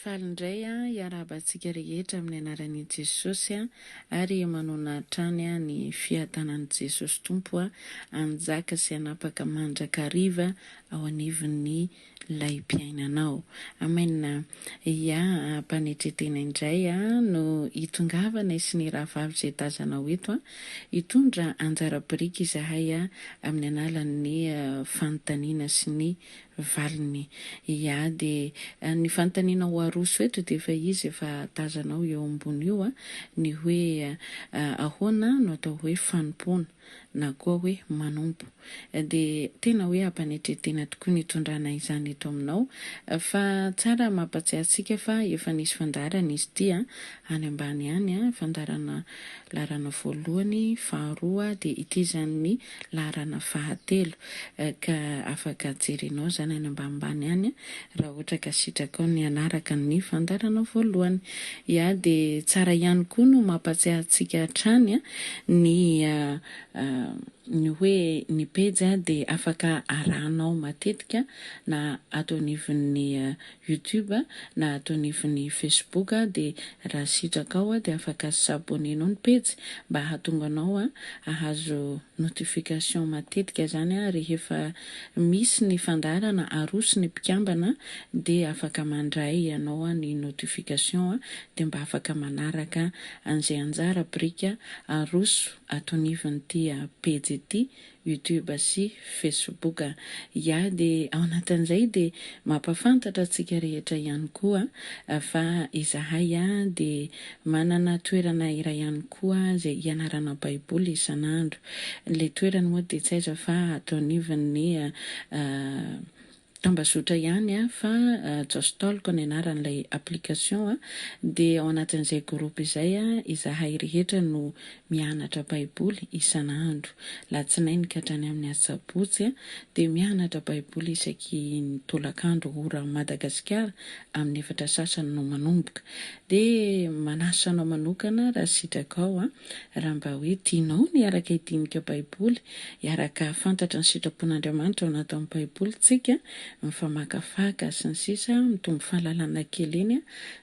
Faly indray iarabantsika rehetra amin'ny anaran'i Jesosy ary manona trany ny fiadanan'i Jesosy Tompo anjaka sy anapaka mandrakariva ao anivon'ny laim-piainanao. Amainina mpanetretena indray no hitongavana sy ny rahavavy izay tazanao eto hitondra anjara-biriky izahay amin'ny alalan'ny fanontaniana sy ny valiny. Dia ny fanontaniana ho aroso eto dia efa izy efa tazanao eo ambony io ny hoe ahoana no atao hoe fanompoana na koa hoe mpanompo. Dia tena hoe ampanetretena tokoa ny hitondrana izany eto aminao fa tsara mampatsiahy antsika fa efa nisy fandarana izy ity any ambany any fandarana laharana voalohany, faharoa dia ity zany laharana fahatelo ka afaka jerinao zany any ambanimbany any raha ohatra ka sitraka ny anaraka ny fandarana voalohany. Dia tsara ihany koa no mampatsiahy antsika hatrany ny hoe ny pejy dia afaka arahanao matetika na ato anivon'ny YouTube na ato anivon'ny Facebook dia raha sitraka ao dia afaka sabonenao ny pejy mba hahatonga anao ahazo notification matetika zany rehefa misy ny fandarana aroso ny mpikambana dia afaka mandray ianao ny notification dia mba afaka manaraka an'izay anjara brika aroso ato anivon'ity pejy ity YouTube sy Facebook. Dia ao anatin'izay dia mampafantatra antsika rehetra ihany koa fa izahay dia manana toerana iray ihany koa izay ianarana baiboly isan'andro. Ilay toerana moa dia tsy aiza fa ato anivon'ny tambazotra ihany fa jostolko ny anaran'ilay application dia ao anatin'izay groupe izay izahay rehetra no mianatra baiboly isan'andro. Latsinainy ka hatrany amin'ny asabotsy dia mianatra baiboly isaky ny tolakandro ora Madagasikara amin'ny 4 sasany no manomboka. Dia manasanao manokana raha sitraka ao raha mba hoe tianao ny araka hidinika baiboly, iaraka fantatra ny sitrapon'Andriamanitra ao anatin'ny baiboly tsika mifamakafaka sy ny sisa mitombo fahalalana kely iny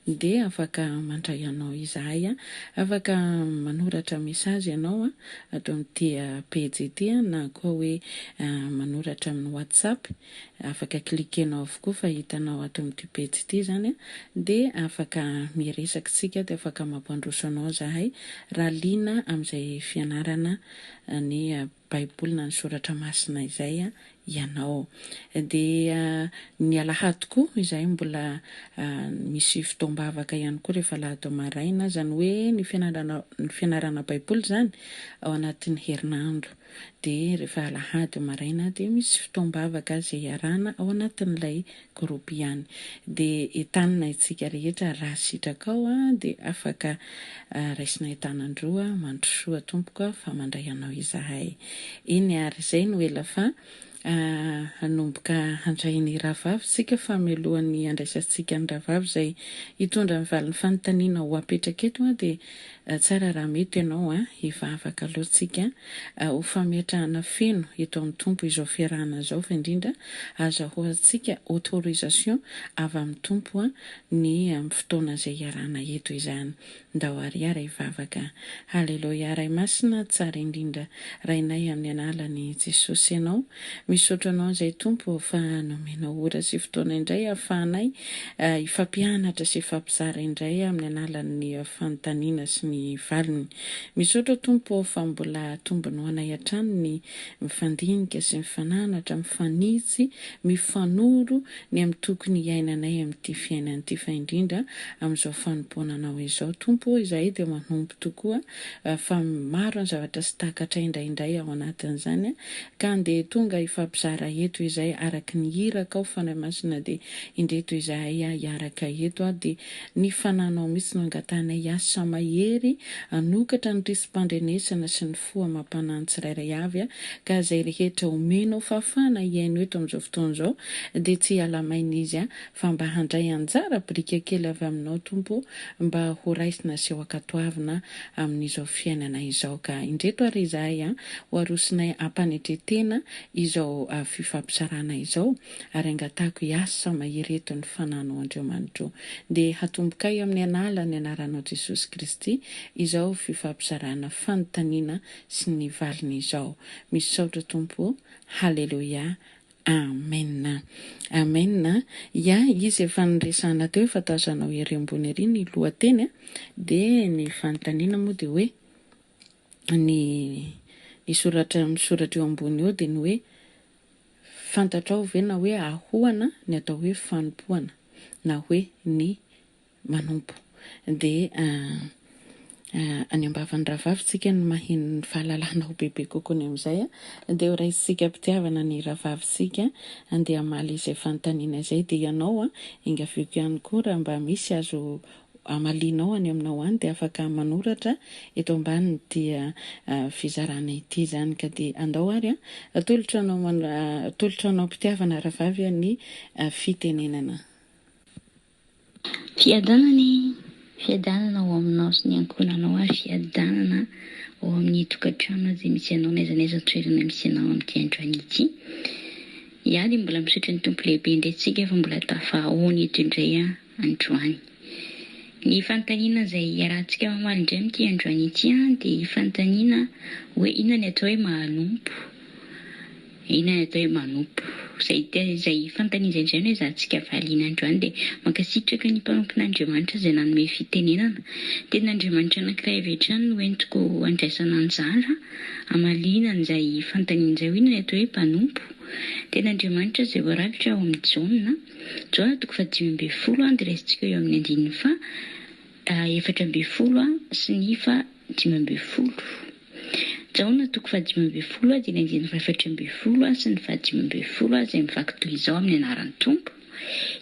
dia afaka mandray anao izahay, afaka manoratra mesazy ianao ato amin'ity pejy ity na koa hoe manoratra amin'ny WhatsApp, afaka klikenao avokoa fa hitanao ato amin'ity pejy ity zany dia afaka miresaka tsika dia afaka mampandroso anao zahay raha liana amin'izay fianarana ny baiboly na ny soratra masina izay ianao. Dia ny alahady koa izahay mbola misy fotoam-bavaka ihany koa rehefa lahady maraina zany hoe ny fianarana baiboly zany ao anatin'ny herinandro. Dia rehefa alahady maraina dia misy fotoam-bavaka izay iarahana ao anatin'ilay groupe ihany. Dia entanina itsika rehetra raha sitraka ao dia afaka raisina entanan-droa mandrosoa tompoka fa mandray anao izahay. Iny ary izay no ela fa hanomboka handray ny rahavavy sika fa mialohan'ny andraisantsika ny rahavavy izay hitondra ny valiny fanontaniana ho apetraka eto dia tsara raha mety ianao hivavaka alohantsika ho fametrahana feno eto amin'ny tompo izao fiarahana izao fa indrindra azahoantsika autorisation avy amin'ny tompo ny amin'ny fotoana izay iarahana eto izany. Ndao ariara hivavaka. Haleloia. Ray masina tsara indrindra rainay amin'ny analan'i Jesosy ianao. Misaotra anao izay tompo fa nomenao ora sy fotoana indray ahafahanay ifampianatra sy ifampizara indray amin'ny alalan'ny fanontaniana sy ny valiny. Misaotra tompo fa mbola tombonao anay hatrany ny mifandinika sy mifananatra, mifanitsy, mifanoro ny amin'ny tokony iainanay amin'ity fiainan'ity fa indrindra amin'izao fanompoananao izao tompo izahay dia manompo tokoa fa maro ny zavatra sy takatra indraindray ao anatin'izany ka andeha tonga ifampizara eto izay araka ny hiraka ao fanahy masina dia indreto izahay iaraka eto dia ny fananao mihitsy no angatanay asa mahery anokatra ny risim-pandrenesana sy ny foa mampanany tsirairay avy ka izay rehetra omenao fahafahana iaino eto amin'izao fotoana izao dia tsy halamaina izy fa mba handray anjara brika kely avy aminao tompo mba ho raisina sy ho ankatoavina amin'izao fiainana izao ka indreto ary izahay ho arosinay ampanetretena izao izao fifampisarana izao ary angatahako hiasa mahery ny fananao Andriamanitra. Dia hatomboka amin'ny anala ny anaranao Jesosy Kristy izao fifampisarana fanontaniana sy ny valiny izao. Misaotra Tompo. Halleluja. Amen. Amen. Ya, izy efa niresahana teo efa tazanao ery ambony ery ny lohateny dia ny fanontaniana moa dia hoe ny soratra misoratra eo ambony eo dia ny hoe fantatrao ve na hoe ahoana ny atao hoe fanompoana na hoe ny manompo. Dia any ambavan'ny rahavavitsika ny maheno ny fahalalana ho bebe kokoa ny amin'izay dia ho raisitsika mpitiavana ny rahavavitsika dia hamaly izay fanontaniana izay dia ianao ingaviko ihany koa raha mba misy azo amalinao any aminao any dia afaka manoratra eto ambaniny dia fizarana ity zany ka dia andao ary tolotranao mpitiavana rahavavy ny fitenenana. Fiadanana ao aminao sy ny ankonanao ary fiadanana ao amin'ny tokantrano izay misy anao n'aiza toerana misy anao amin'ity androany ity. Dia mbola misaotra ny tompo lehibe indray fa mbola tafahoana eto indray androany. Ny fanontaniana izay iarahantsika mamaly indray amin'ity androany ity dia fanontaniana hoe inona ny atao hoe manompo. Inona ny atao hoe manompo. Izay fanontaniana izay hoe izahantsika valiana androany dia mankasitraka ny mpanompon'Andriamanitra izay nanome fitenenana. Tenin'Andriamanitra anankiray avy hatrany no entiko andraisana anjara amaliana izay fanontaniana izay hoe inona ny atao hoe mpanompo. Tenin'Andriamanitra izay voarakitra ao amin'ny Jaona 5:10 dia raisintsika eo amin'ny 4:10 sy ny 10. Jaona 5:10 dia ny 4:10 sy ny 10 izay mivaky toy izao amin'ny anaran'ny Tompo.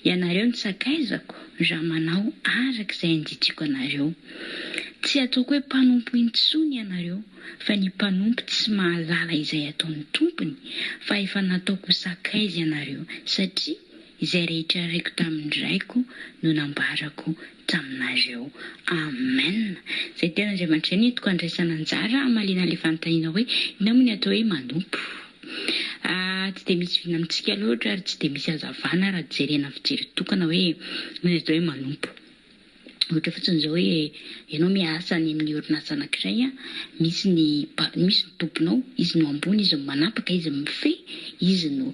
Ianareo ny sakaizako raha manao arak'izay anditiko anareo. Tsy ataoko hoe mpanompo intsony ianareo fa ny mpanompo tsy mahalala izay ataon'ny tompony fa efa nataoko sakaiza ianareo satria izay rehetra raiko tamin'ny raiko no nambarako taminareo. Amen. Izay tena Andriamanitra ny entiko andraisana anjara amaliana ilay fanontaniana hoe inona moa ny atao hoe manompo. Tsy dia misy vina amintsika loatra ary tsy dia misy hazavana raha jerena fijery tokana hoe inona ny atao hoe manompo. Ohatra fotsiny izao hoe ianao miasa any amin'ny orinasa anankiray misy ny tomponao, izy no ambony, izy no manapaka, izy mifehy, izy no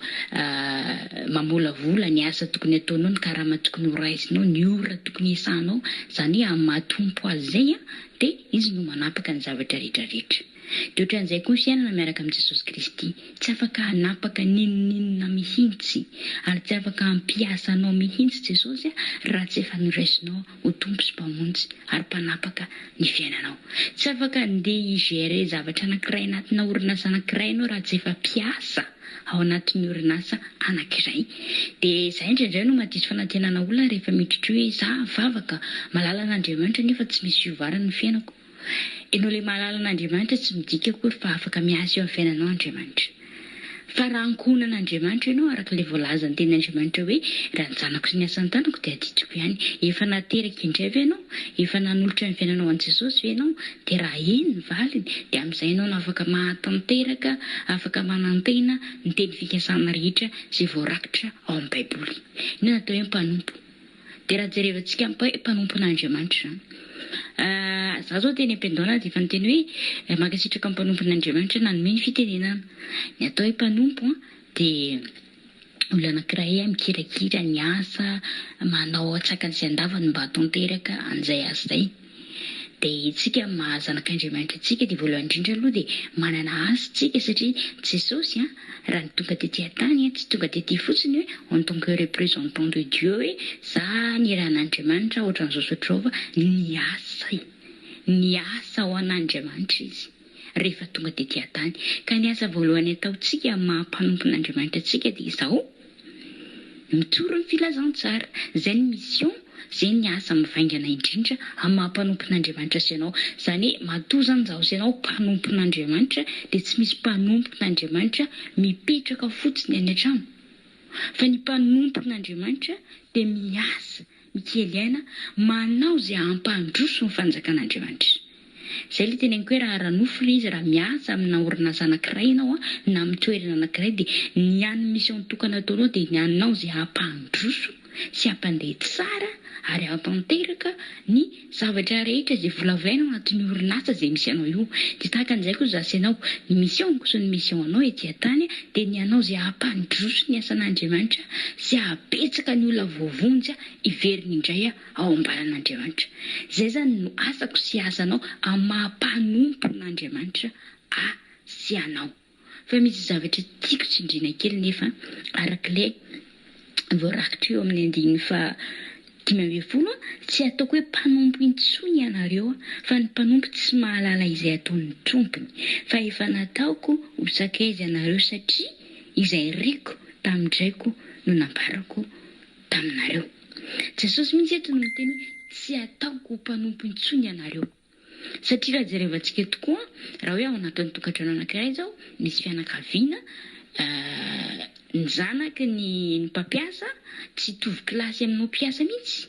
mamolavola ny asa tokony ataonao, ny karama tokony horaisinao, ny ora tokony hiasanao, izany hoe mahatompo azy izay dia izy no manapaka ny zavatra rehetrarehetra. Dia ohatran'izay koa ny fiainana miaraka amin'i Jesosy Kristy, tsy afaka hanapaka ninonninona mihitsy ary tsy afaka hampiasa anao mihitsy Jesosy raha tsy efa noraisinao ho tompo sy mpamonjy ary mpanapaka ny fiainanao. Tsy afaka handeha higérer zavatra anankiray anatina orinasa anankiray ianao raha tsy efa mpiasa ao anatin'ny orinasa anankiray. Dia izay indraindray no mahadiso fanantenana olona rehefa miditra hoe za vavaka malala an'Andriamanitra nefa tsy misy iovarana ny fiainako. Ianao ilay mahalala an'Andriamanitra tsy midika akory fa afaka miasa eo amin'ny fiainanao Andriamanitra. Fa raha ankonana an'Andriamanitra ianao araka ilay voalazany tenin'Andriamanitra hoe raha ny zanako sy ny asan'ny tanako dia aditiko ihany. Efa nateraka indray ve ianao? Efa nanolotra ny fiainanao an' Jesosy ve ianao? Dia raha eny ny valiny dia amin'izay ianao no afaka mahatanteraka, afaka manantena ny teny fikasana rehetra izay voarakitra ao amin'ny Baiboly. Inona no atao hoe mpanompo? Dia raha jerevantsika mpanompon'Andriamanitra za zao teny am-piandohana dia efa niteny hoe mankasitraka mpanompon'Andriamanitra nanome ny fitenenana. Ny atao hoe mpanompo dia olona anankiray mikirakira ny asa, manao atsakany sy andavany mba hatanteraka an'izay asa izay. Dia itsika mahazanak'Andriamanitra tsika dia voalohany indrindra aloha dia manana asa tsika satria Jesosy raha ny tonga tetỳ an-tany tsy tonga tetỳ fotsiny hoe en tant que représentant de Dieu hoe za ny ran'Andriamanitra ohatran'izao sotrao fa ny asa ho an'Andriamanitra izy rehefa tonga tetỳ an-tany. Ka ny asa voalohany ataontsika mampanompon'Andriamanitra tsika dia izao mitoro ny filazantsara. Izay ny mission, izay ny asa mivaingana indrindra amin'ny mampanompon'Andriamanitra sy ianao. Izany hoe matoa zany zaho sy ianao mpanompon'Andriamanitra dia tsy misy mpanompon'Andriamanitra mipetraka fotsiny any an-trano. Fa ny mpanompon'Andriamanitra dia miasa mikely aina manao izay hampandroso ny fanjakan'Andriamanitra. Zay le teneniko hoe raha ranofo le izy raha miasa amina orinasa anankiray ianao na amin'ny toerana anankiray dia ny an'ny mission tokana ataonao dia ny aninao izay hampandroso sy hampandeha tsara ary hampatanteraka ny zavatra rehetra izay volavolaina anatin'ny orinasa izay misy anao io. Dia tahaka an'izay koa zasy ianao ny mission kosa ny mission anao etỳ antany dia ny anao izay hampandroso ny asan'Andriamanitra sy hapetsaka ny olona voavonjy iveriny indray ao ambalan'Andriamanitra. Izay zany no asako sy asanao amin'ny mampanompo n'Andriamanitra sy anao. Fa misy zavatra tiako tsindriana kely nefa arak'ilay voarakitra eo amin'ny 5:10 tsy ataoko hoe mpanompo intsony ianareo fa ny mpanompo tsy mahalala izay ataon'ny tompony fa efa nataoko ho sakaiza ianareo satria izay riko tamin'indraiko no nambarako taminareo. Jesosy mihitsy eto no miteny hoe tsy ataoko ho mpanompo intsony ianareo. Satria raha jerevantsika tokoa raha hoe ao anatin'ny tokantrano anankiray zao misy fianakaviana ny zanaky ny mpampiasa tsy hitovy kilasy aminao mpiasa mihitsy.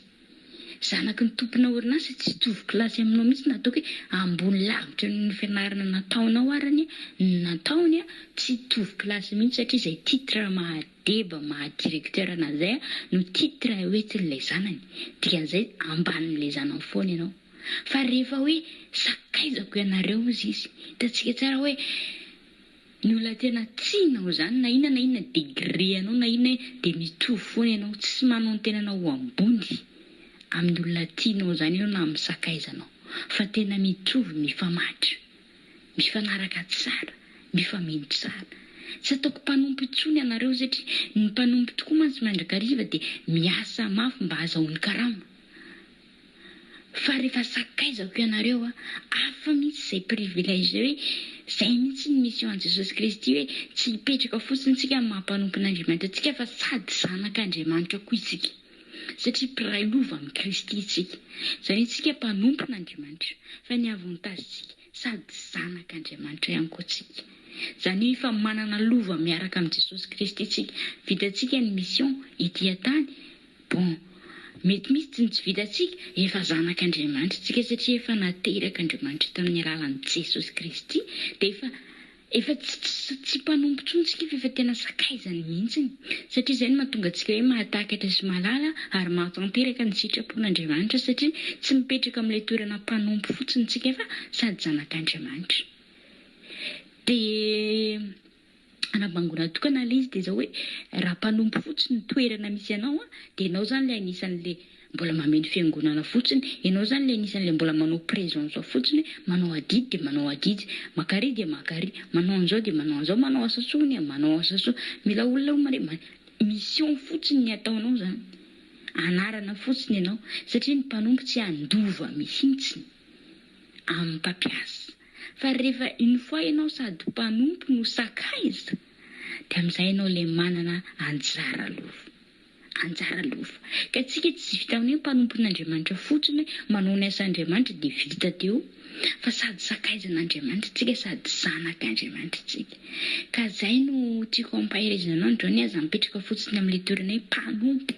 Zanaky ny tompona orinasa tsy hitovy kilasy aminao mihitsy nataoko hoe ambony lavitra ny fianarana nataonao arany nataony tsy hitovy kilasy mihitsy satria izay titre mahadeba mahadirekteur an'izay no titre hoentin'ilay zanany. Dikan'izay ambanin'ilay zanany foana ianao. Fa rehefa hoe sakaizako ianareo izy hitantsika tsara hoe ny olona tena tianao zany na inona degré anao na inona dia mitovy foana ianao tsy manao ny tenanao ho ambony amin'ny olona tianao zany ianao na amin'ny sakaizanao fa tena mitovy mifamatra mifanaraka tsara mifameno tsara. Tsy ataoko mpanompo intsony ianareo satria ny mpanompo tokoa mantsy mandrakariva dia miasa mafy mba hahazoany karama. Fa rehefa sakaizako ianareo hafa mihitsy izay privilège hoe izay mihitsy ny mission an' Jesosy Kristy hoe tsy hipetraka fotsiny tsika amin'ny mampanompon'Andriamanitra tsika fa sady zanak'Andriamanitra koa isika satria mpiray lova amin'ny Kristy isika. Izany tsika mpanompon'Andriamanitra fa ny avantagentsika sady zanak'Andriamanitra ihany koa tsika. Izany hoe efa manana lova miaraka amin'ny Jesosy Kristy isika. Vitantsika ny mission etỳ antany bon mety misy tsy vitantsika efa zanak'Andriamanitra tsika satria efa naterak'Andriamanitra tamin'ny alalan'i Jesosy Kristy dia efa tsy mpanompo intsony tsika efa tena sakaizany mihitsy satria izay no mahatonga antsika hoe mahatakatra sy mahalala ary mahatanteraka ny sitrapon'Andriamanitra satria tsy mipetraka amin'ilay toerana mpanompo fotsiny tsika fa sady zanak'Andriamanitra. Dia anabangona tokana ilay izy dia izao hoe raha mpanompo fotsiny ny toerana misy ianao dia ianao zany ilay anisan'ilay mbola mameno fiangonana fotsiny, ianao zany ilay anisan'ilay mbola manao présence fotsiny, manao adidy dia manao adidy, makary dia makary, manao an'izao dia manao an'izao, manao asasoa manao asasoa. Mila olona mare mission fotsiny ny ataonao zany, anarana fotsiny ianao satria ny mpanompo tsy handova mihitsy amin'ny mpampiasa. Fa rehefa une fois ianao sady mpanompo no sakaiza dia amin'izay ianao ilay manana anjara lofa. Ka tsika tsy vita amin'ny mpanompon'Andriamanitra fotsiny manao ny asan'Andriamanitra dia vita teo fa sady sakaizan'Andriamanitra tsika sady zanak'Andriamanitra tsika. Ka izay no tiako ampahirizana anao ndrony aza mipetraka fotsiny amin'ilay toerana hoe mpanompo.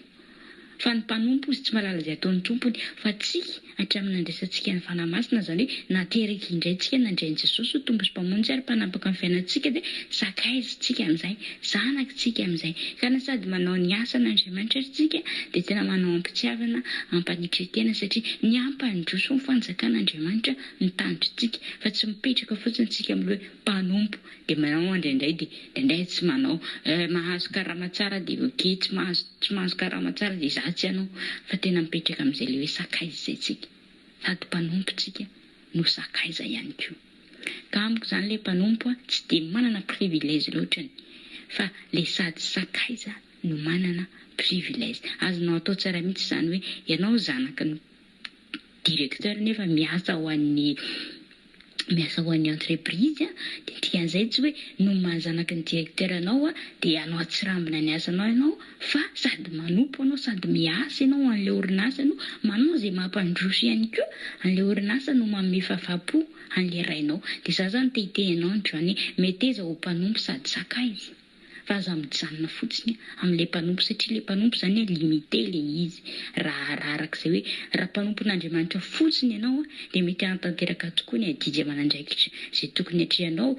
Fa ny mpanompo izy tsy mahalala izay ataon'ny tompony fa tsika hatramin'ny nandresantsika ny fanamasina zany hoe nateraka indray tsika nandrain'i Jesosy ho tombo sy mpamonjy ary mpanapaka ny fiainantsika dia sakaiza tsika amin'izay zanak tsika amin'izay. Ka na sady manao ny asan'Andriamanitra tsika dia tena manao ampitiavana ampanitry tena satria ny ampandroso ny fanjakan'Andriamanitra mitandro tsika fa tsy mipetraka fotsiny tsika amin'ilay hoe mpanompo dia manao indraindray dia indraindray tsy manao mahazo karama tsara dia okey tsy mahazo karama tsara dia zatsy ianao fa tena mipetraka amin'izay ilay hoe sakaiza izay tsika sady mpanompo tsika no sakaiza ihany koa. Ka amiko izany ilay mpanompo tsy dia manana privilège loatrany fa ilay sady sakaiza no manana privilège. Azonao atao tsara mihitsy izany hoe ianao zanaka ny directeur nefa miasa ho an'ny entreprise dia dikan'izay tsy hoe no mahazanaky ny directeur anao dia anao atsirambina ny asanao ianao fa sady manompo anao sady miasa ianao an'ilay orinasa no manao izay mampandroso ihany koa an'ilay orinasa no manome fahafaham-po an'ilay rainao. Dia za zany tehiteny anao androany mety aiza ho mpanompo sady sakaiza fa aza mijanona fotsiny amin'ilay mpanompo satria ilay mpanompo zany limité ilay izy raha arak'izay hoe raha mpanompon'Andriamanitra fotsiny ianao dia mety hahatanteraka tokoa ny adidy aman'andraikitra izay tokony hatrehanao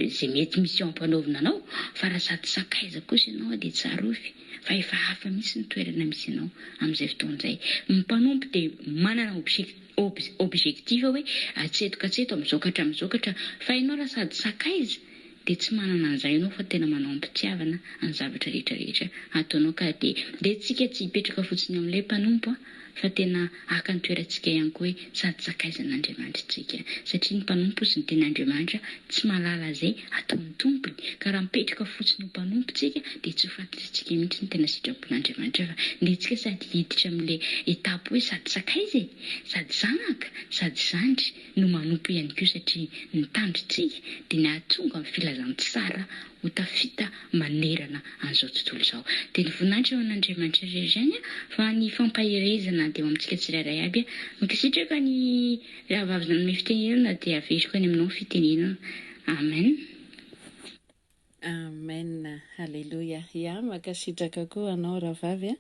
izay mety misy eo ampanaovina anao fa raha sady sakaiza kosa ianao dia tsarovy fa efa hafa misy ny toerana misy ianao amin'izay fotoan'izay. Ny mpanompo dia manana objectif hoe atseto mizokatra fa ianao raha sady sakaiza dia tsy manana an'izay ianao fa tena manao ampitiavana ny zavatra rehetrarehetra ataonao ka dia tsika tsy hipetraka fotsiny amin'ilay mpanompo fa tena haka ny toerantsika ihany koa hoe sady sakaizan'Andriamanitra tsika satria ny mpanompo sy ny tenin'Andriamanitra tsy mahalala izay ataon'ny tompony ka raha mipetraka fotsiny ho mpanompo tsika dia tsy ho fantatsika mihitsy ny tena sitrapon'Andriamanitra fa nitsika sady hiditra amin'ilay etapo hoe sady sakaiza sady zanaka sady zandry no manompo ihany koa satria ny tandritsika dia ny ahatonga amin'ny filazantsara ho tafita manerana an'izao tontolo izao. Dia ny voninahitra ao an'Andriamanitra izany fa ny fampahirezana dia ao amintsika tsirairay aby makasitraka ny rahavavy nanome fitenenana dia averiko any aminao fitenenana. Amen. Amen. Halleluja. Ia, makasitraka koa anao rahavavy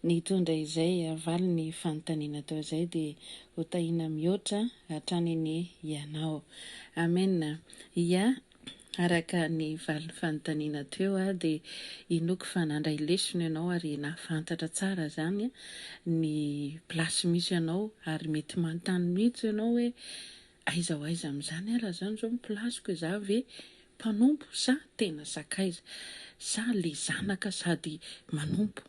nitondra izay avaly ny fanontaniana tao izay dia ho tahina mihoatra hatrany ny ianao. Amen. Ia, araka ny valy fanontaniana teo dia inoko fa nandray lesona ianao ary nafantatra tsara zany ny plasy misy ianao ary mety manontany mihitsy ianao hoe aiza ho aiza amin'izany raha zany zao miplasyko za ve mpanompo sa tena sakaiza sa le zanaka sady manompo.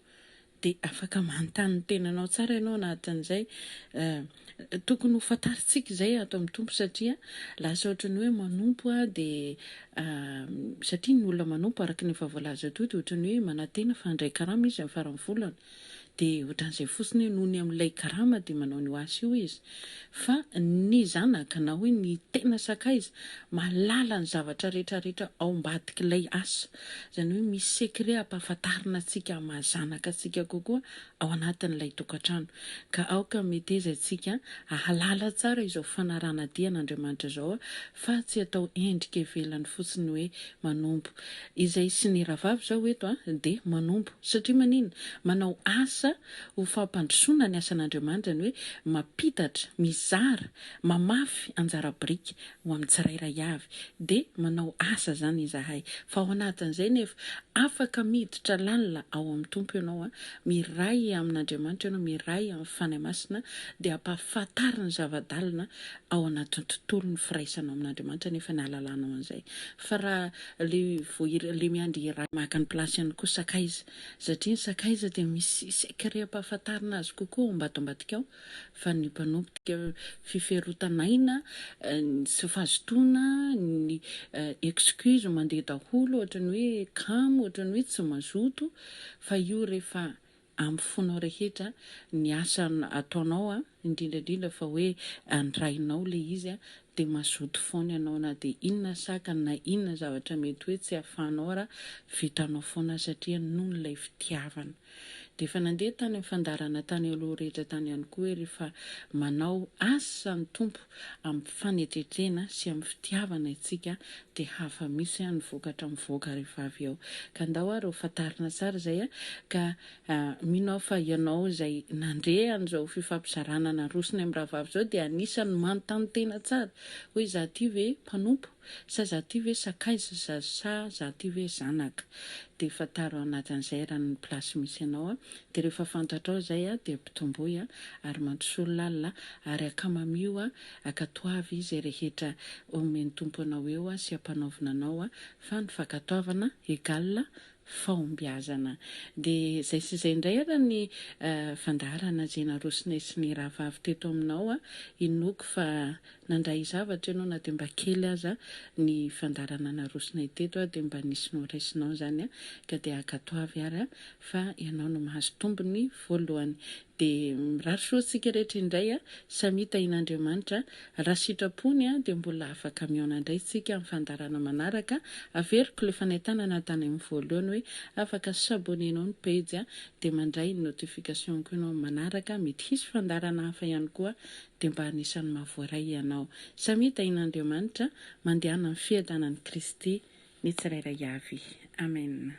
Dia afaka manontany ny tenanao tsara ianao anatin'izay tokony ho fantaritsika izay ato amin'ny tompo satria lasa ohatrany hoe manompo dia satria ny olona manompo araka ny efa voalaza toy dia ohatrany hoe manantena fa handray karama izy amin'ny faran'ny volana dia ohatran'izay fotsiny noho ny amin'ilay karama dia manao ny ho asy io izy fa ny zanaka na hoe ny tena sakaiza mahalala ny zavatra rehetrarehetra ao ambadik'ilay asa izany hoe misy sekre ampahafantarina antsika mahazanaka antsika kokoa ao anatin'ilay tokantrano ka aoka mety ezatsika ahalala tsara izao fanarana dian'Andriamanitra izao fa tsy atao endrika ivelany fotsiny hoe manompo. Izay sy ny rahavavy izao eto dia manompo satria manina manao asa ho fampandrosoana ny asan'Andriamanitra ny hoe mapitatra, mizara, mamafy anjara brika ho amin'ny tsirairay avy dia manao asa zany izahay fa ao anatin'izay nefa afaka miditra lalina ao amin'ny tompo ianao miray amin'Andriamanitra ianao miray amin'ny fanahy masina dia ampahafantarina zavadalina ao anatin'ny tontolon'ny firaisanao amin'Andriamanitra nefa ny ahalalana an'izay fa raha le miandry iray maka ny plasy ihany koa sakaiza satria ny sakaiza dia misy sekre ampahafantarina azy kokoa ambadika ao fa ny mpanompotika fiferotanaina sy fahazotoana ny excuse mandeha daholo ohatrany hoe kamo ohatrany hoe tsy mazoto fa io rehefa amin'ny fonao rehetra ny asa ataonao indrindrandrindra fa hoe andrainao le izy dia mazoto foana ianao na dia inona sakana na inona zavatra mety hoe tsy ahafahanao raha vitanao foana satria noho n'ilay fitiavana. Dia efa nandeha tany amin'ny fandarana tany aloha rehetra tany ihany koa hoe rehefa manao asa ny tompo amin'ny fanetretrena sy amin'ny fitiavana itsika dia hafa misy ny vokatra mivoaka rehefa avy eo. Ka andao ary ho fantarina tsara izay ka mino fa ianao izay nandre an'izao fifampizarana narosiny amin'ny rahavavy izao dia anisan'ny manontany tena tsara hoe za ty ve mpanompo sa za ty ve sakaiza sa za ty ve zanaka dia fantaro anatin'izay raha ny plasy misy ianao dia rehefa fantatrao izay dia mpitomboy ary mandrosoa lalina ary akamamio akatoavy izay rehetra omeny tompo anao eo sy ampanaovina anao fa ny fankatoavana egalina fahombiazana. Dia izay sy izay indray ara ny fandarana izay narosina sy ny rahavavy teto aminao inoko fa nandray zavatra ianao na dia mba kely aza ny fandarana narosina teto dia mba nisy noraisinao zany ka dia akatoavy ary fa ianao no mahazo tombony voalohany. Dia mirarosoantsika rehetra indray samy tahin'Andriamanitra raha sitrapony dia mbola afaka miaona indray tsika amin'ny fandarana manaraka averiko ilay fanaitana natany amin'ny voalohany hoe afaka sabonenao ny page dia mandray ny notification koa ianao manaraka mety hisy fandarana hafa ihany koa dia mba anisan'ny mahavoaray ianao. Samy tahin'Andriamanitra mandehana amin'ny fiadanan'i Kristy ny tsirairay avy. Amen.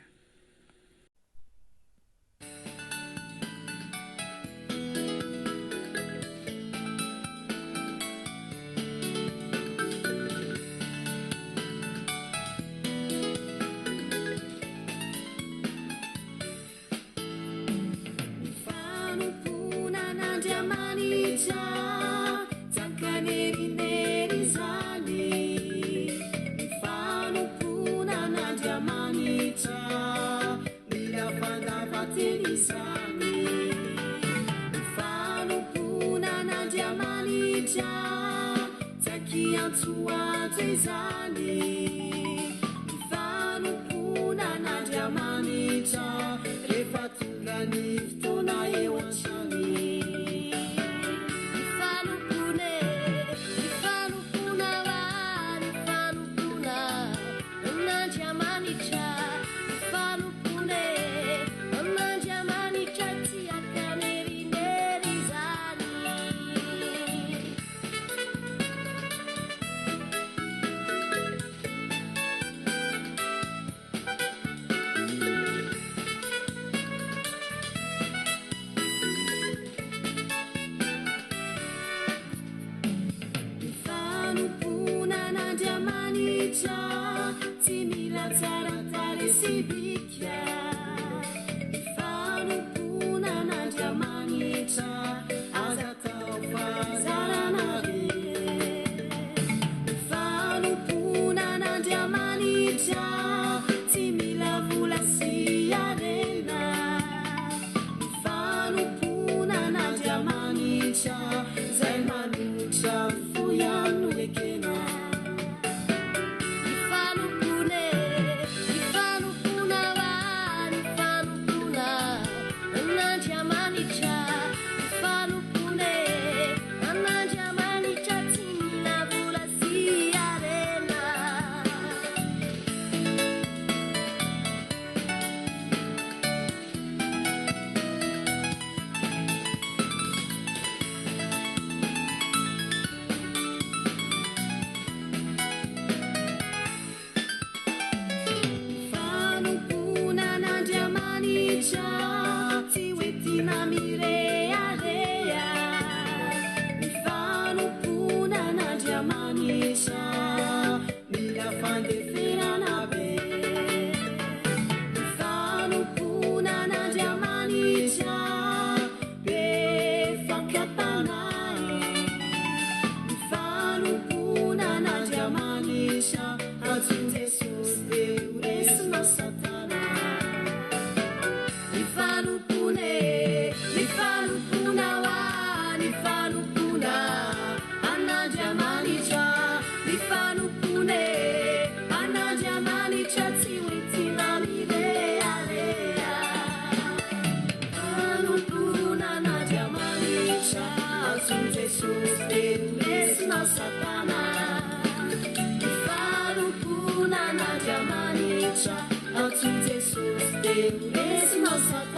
I'll Jesus, Deus, nossa